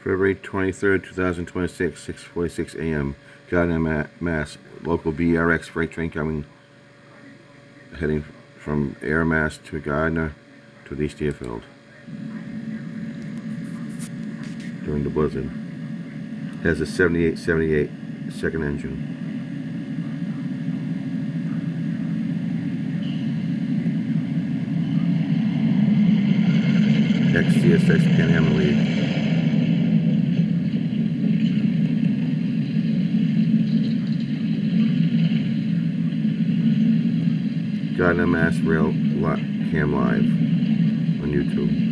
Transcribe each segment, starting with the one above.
February 23rd, 2026, 6:46 a.m. Gardner MA, Mass. Local BERX freight train heading from Air Mass to Gardner to the East Deerfield during the blizzard. Has a 7878 second engine. XCSX Pan Am lead. Gardner Mass Rail Cam Live on YouTube.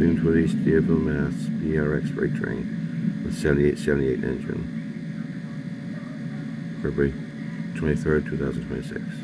Heading to the East Deerfield, Mass. BERX freight train with 7878 engine. February 23rd, 2026.